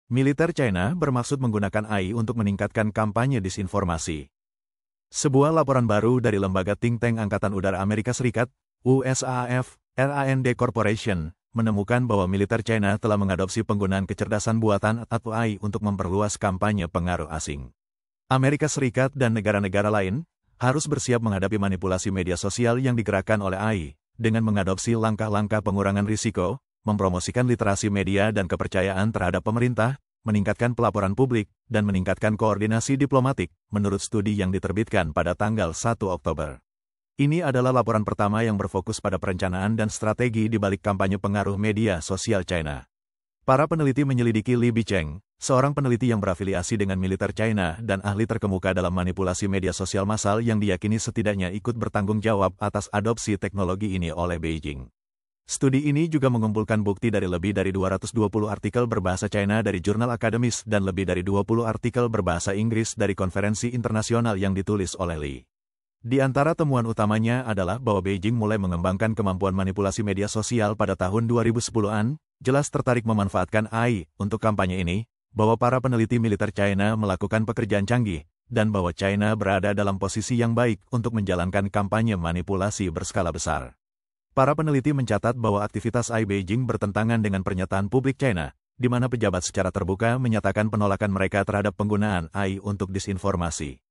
Militer China bermaksud menggunakan AI untuk meningkatkan kampanye disinformasi. Sebuah laporan baru dari lembaga think tank Angkatan Udara Amerika Serikat, USAF, RAND Corporation, menemukan bahwa militer China telah mengadopsi penggunaan kecerdasan buatan atau AI untuk memperluas kampanye pengaruh asing. Amerika Serikat dan negara-negara lain harus bersiap menghadapi manipulasi media sosial yang digerakkan oleh AI, dengan mengadopsi langkah-langkah pengurangan risiko, mempromosikan literasi media dan kepercayaan terhadap pemerintah, meningkatkan pelaporan publik, dan meningkatkan koordinasi diplomatik, menurut studi yang diterbitkan pada tanggal 1 Oktober. Ini adalah laporan pertama yang berfokus pada perencanaan dan strategi di balik kampanye pengaruh media sosial China. Para peneliti menyelidiki Li Bicheng, seorang peneliti yang berafiliasi dengan militer China dan ahli terkemuka dalam manipulasi media sosial massal yang diyakini setidaknya ikut bertanggung jawab atas adopsi teknologi ini oleh Beijing. Studi ini juga mengumpulkan bukti dari lebih dari 220 artikel berbahasa China dari jurnal akademis dan lebih dari 20 artikel berbahasa Inggris dari konferensi internasional yang ditulis oleh Li. Di antara temuan utamanya adalah bahwa Beijing mulai mengembangkan kemampuan manipulasi media sosial pada tahun 2010-an, jelas tertarik memanfaatkan AI untuk kampanye ini, bahwa para peneliti militer China melakukan pekerjaan canggih, dan bahwa China berada dalam posisi yang baik untuk menjalankan kampanye manipulasi berskala besar. Para peneliti mencatat bahwa aktivitas AI Beijing bertentangan dengan pernyataan publik China, di mana pejabat secara terbuka menyatakan penolakan mereka terhadap penggunaan AI untuk disinformasi.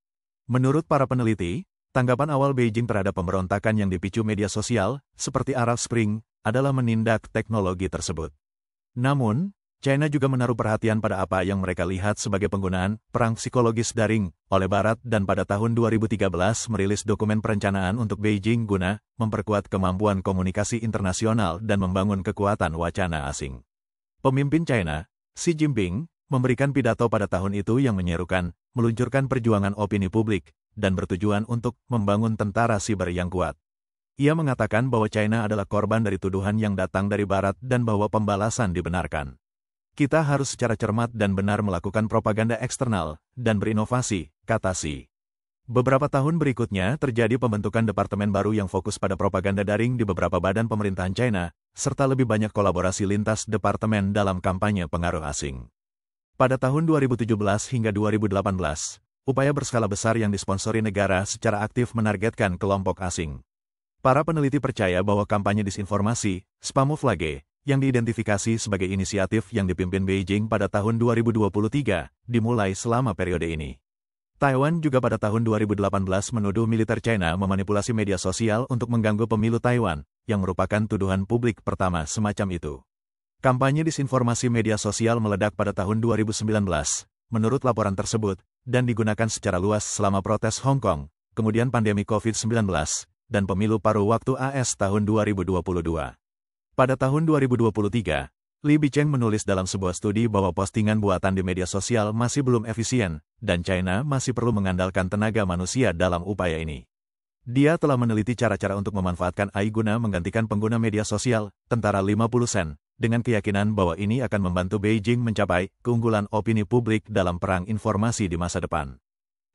Menurut para peneliti, tanggapan awal Beijing terhadap pemberontakan yang dipicu media sosial, seperti Arab Spring, adalah menindak teknologi tersebut. Namun, China juga menaruh perhatian pada apa yang mereka lihat sebagai penggunaan perang psikologis daring oleh Barat dan pada tahun 2013 merilis dokumen perencanaan untuk Beijing guna memperkuat kemampuan komunikasi internasional dan membangun kekuatan wacana asing. Pemimpin China, Xi Jinping, memberikan pidato pada tahun itu yang menyerukan, meluncurkan perjuangan opini publik, dan bertujuan untuk membangun tentara siber yang kuat. Ia mengatakan bahwa China adalah korban dari tuduhan yang datang dari Barat dan bahwa pembalasan dibenarkan. Kita harus secara cermat dan benar melakukan propaganda eksternal dan berinovasi, kata Xi. Beberapa tahun berikutnya terjadi pembentukan departemen baru yang fokus pada propaganda daring di beberapa badan pemerintahan China, serta lebih banyak kolaborasi lintas departemen dalam kampanye pengaruh asing. Pada tahun 2017 hingga 2018, upaya berskala besar yang disponsori negara secara aktif menargetkan kelompok asing. Para peneliti percaya bahwa kampanye disinformasi, spamouflage, yang diidentifikasi sebagai inisiatif yang dipimpin Beijing pada tahun 2023, dimulai selama periode ini. Taiwan juga pada tahun 2018 menuduh militer China memanipulasi media sosial untuk mengganggu pemilu Taiwan, yang merupakan tuduhan publik pertama semacam itu. Kampanye disinformasi media sosial meledak pada tahun 2019, menurut laporan tersebut, dan digunakan secara luas selama protes Hong Kong, kemudian pandemi COVID-19, dan pemilu paruh waktu AS tahun 2022. Pada tahun 2023, Li Bicheng menulis dalam sebuah studi bahwa postingan buatan di media sosial masih belum efisien, dan China masih perlu mengandalkan tenaga manusia dalam upaya ini. Dia telah meneliti cara-cara untuk memanfaatkan AI guna menggantikan pengguna media sosial, tentara 50 sen, dengan keyakinan bahwa ini akan membantu Beijing mencapai keunggulan opini publik dalam perang informasi di masa depan.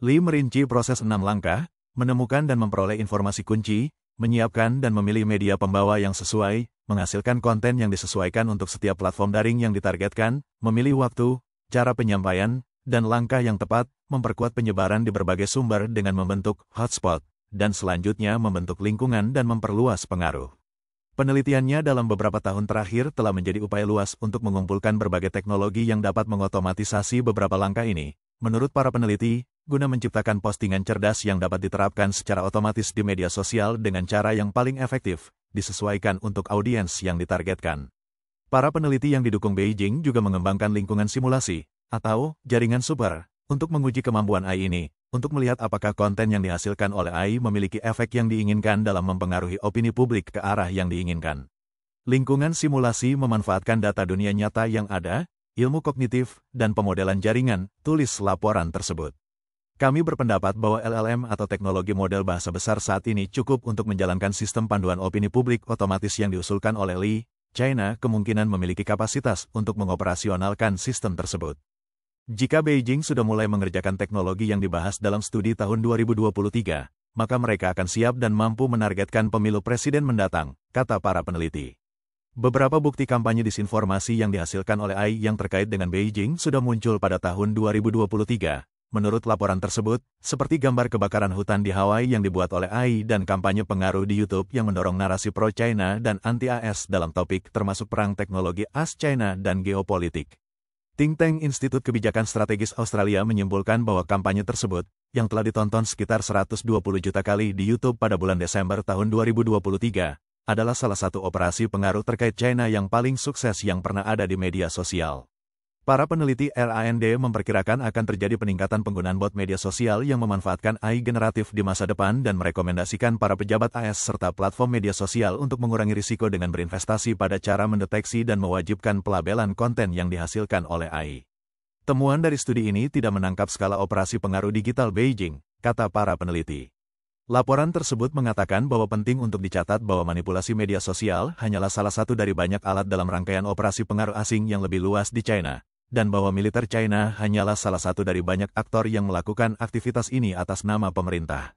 Li merinci proses 6 langkah, menemukan dan memperoleh informasi kunci, menyiapkan dan memilih media pembawa yang sesuai, menghasilkan konten yang disesuaikan untuk setiap platform daring yang ditargetkan, memilih waktu, cara penyampaian, dan langkah yang tepat, memperkuat penyebaran di berbagai sumber dengan membentuk hotspot, dan selanjutnya membentuk lingkungan dan memperluas pengaruh. Penelitiannya dalam beberapa tahun terakhir telah menjadi upaya luas untuk mengumpulkan berbagai teknologi yang dapat mengotomatisasi beberapa langkah ini. Menurut para peneliti, guna menciptakan postingan cerdas yang dapat diterapkan secara otomatis di media sosial dengan cara yang paling efektif, disesuaikan untuk audiens yang ditargetkan. Para peneliti yang didukung Beijing juga mengembangkan lingkungan simulasi, atau jaringan super, untuk menguji kemampuan AI ini, untuk melihat apakah konten yang dihasilkan oleh AI memiliki efek yang diinginkan dalam mempengaruhi opini publik ke arah yang diinginkan. Lingkungan simulasi memanfaatkan data dunia nyata yang ada, ilmu kognitif, dan pemodelan jaringan, tulis laporan tersebut. Kami berpendapat bahwa LLM atau teknologi model bahasa besar saat ini cukup untuk menjalankan sistem panduan opini publik otomatis yang diusulkan oleh Li. China kemungkinan memiliki kapasitas untuk mengoperasionalkan sistem tersebut. Jika Beijing sudah mulai mengerjakan teknologi yang dibahas dalam studi tahun 2023, maka mereka akan siap dan mampu menargetkan pemilu presiden mendatang, kata para peneliti. Beberapa bukti kampanye disinformasi yang dihasilkan oleh AI yang terkait dengan Beijing sudah muncul pada tahun 2023. Menurut laporan tersebut, seperti gambar kebakaran hutan di Hawaii yang dibuat oleh AI dan kampanye pengaruh di YouTube yang mendorong narasi pro-China dan anti-AS dalam topik termasuk perang teknologi AS-China dan geopolitik. Think Tank Institut Kebijakan Strategis Australia menyimpulkan bahwa kampanye tersebut, yang telah ditonton sekitar 120 juta kali di YouTube pada bulan Desember tahun 2023, adalah salah satu operasi pengaruh terkait China yang paling sukses yang pernah ada di media sosial. Para peneliti RAND memperkirakan akan terjadi peningkatan penggunaan bot media sosial yang memanfaatkan AI generatif di masa depan dan merekomendasikan para pejabat AS serta platform media sosial untuk mengurangi risiko dengan berinvestasi pada cara mendeteksi dan mewajibkan pelabelan konten yang dihasilkan oleh AI. Temuan dari studi ini tidak menangkap skala operasi pengaruh digital Beijing, kata para peneliti. Laporan tersebut mengatakan bahwa penting untuk dicatat bahwa manipulasi media sosial hanyalah salah satu dari banyak alat dalam rangkaian operasi pengaruh asing yang lebih luas di China, dan bahwa militer China hanyalah salah satu dari banyak aktor yang melakukan aktivitas ini atas nama pemerintah.